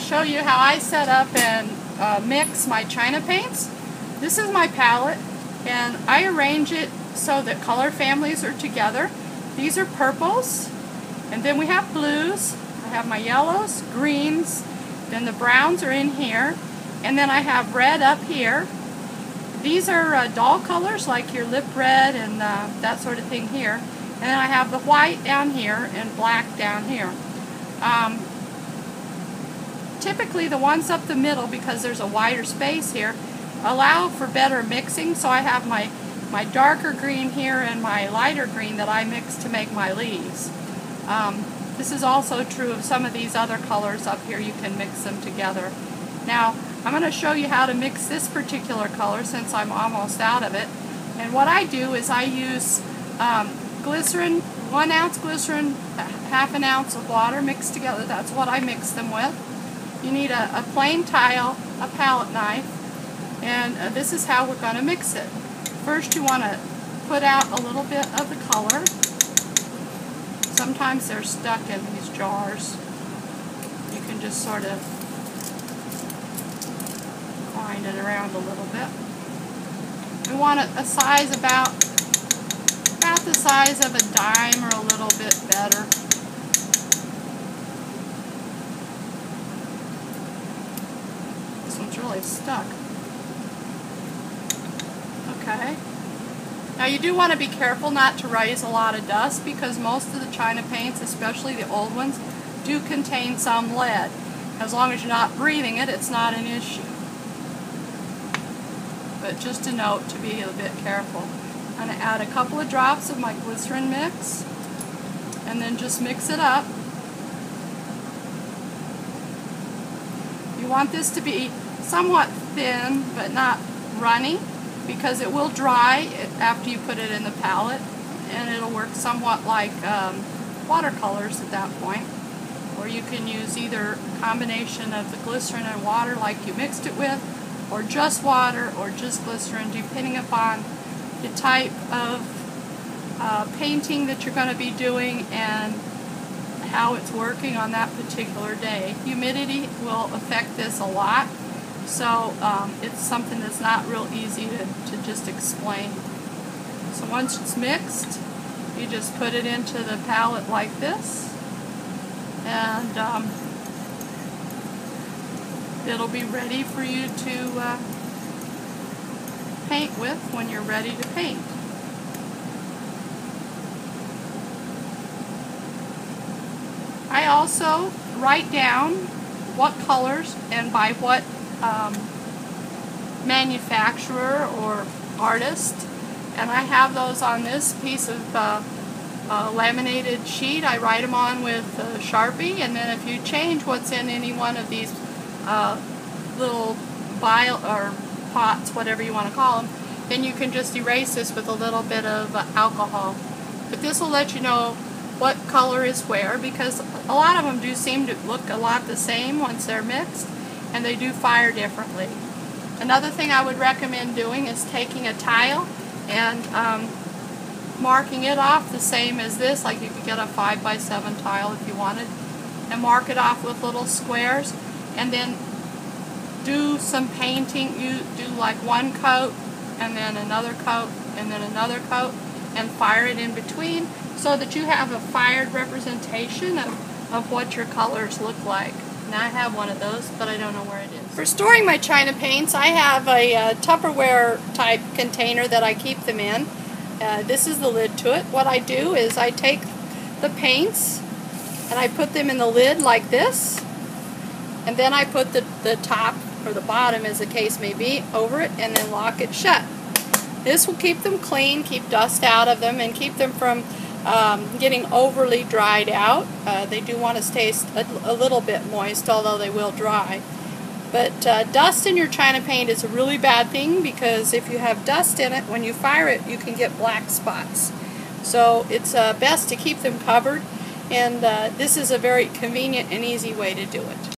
show you how I set up and mix my China paints. This is my palette, and I arrange it so that color families are together. These are purples, and then we have blues. I have my yellows, greens, then the browns are in here, and then I have red up here. These are dull colors like your lip red and that sort of thing here. And then I have the white down here and black down here. Typically the ones up the middle, because there's a wider space here, allow for better mixing. So I have my darker green here and my lighter green that I mix to make my leaves. This is also true of some of these other colors up here. You can mix them together. Now I'm going to show you how to mix this particular color since I'm almost out of it. And what I do is I use glycerin, 1 ounce glycerin, half an ounce of water mixed together. That's what I mix them with. You need a plain tile, a palette knife, and this is how we're going to mix it. First you want to put out a little bit of the color. Sometimes they're stuck in these jars. You can just sort of wind it around a little bit. We want a size about the size of a dime or a little bit better. This one's really stuck. Okay. Now you do want to be careful not to raise a lot of dust, because most of the China paints, especially the old ones, do contain some lead. As long as you're not breathing it, it's not an issue. But just a note to be a bit careful. I'm going to add a couple of drops of my glycerin mix and then just mix it up. You want this to be somewhat thin but not runny, because it will dry after you put it in the palette, and it'll work somewhat like watercolors at that point. Or you can use either a combination of the glycerin and water like you mixed it with, or just water or just glycerin, depending upon the type of painting that you're going to be doing and how it's working on that particular day. Humidity will affect this a lot, so it's something that's not real easy to just explain. So once it's mixed, you just put it into the palette like this, and it'll be ready for you to paint with when you're ready to paint. I also write down what colors and by what manufacturer or artist, and I have those on this piece of laminated sheet. I write them on with Sharpie, and then if you change what's in any one of these little vial or pots, whatever you want to call them, then you can just erase this with a little bit of alcohol. But this will let you know what color is where, because a lot of them do seem to look a lot the same once they're mixed, and they do fire differently. Another thing I would recommend doing is taking a tile and marking it off the same as this, like you could get a 5x7 tile if you wanted, and mark it off with little squares, and then do some painting. You do like one coat and then another coat and then another coat, and fire it in between so that you have a fired representation of what your colors look like. Now I have one of those, but I don't know where it is. For storing my China paints, I have a Tupperware type container that I keep them in. This is the lid to it. What I do is I take the paints and I put them in the lid like this, and then I put the top or the bottom, as the case may be, over it, and then lock it shut. This will keep them clean, keep dust out of them, and keep them from getting overly dried out. They do want to stay a little bit moist, although they will dry. But dust in your China paint is a really bad thing, because if you have dust in it, when you fire it, you can get black spots. So it's best to keep them covered, and this is a very convenient and easy way to do it.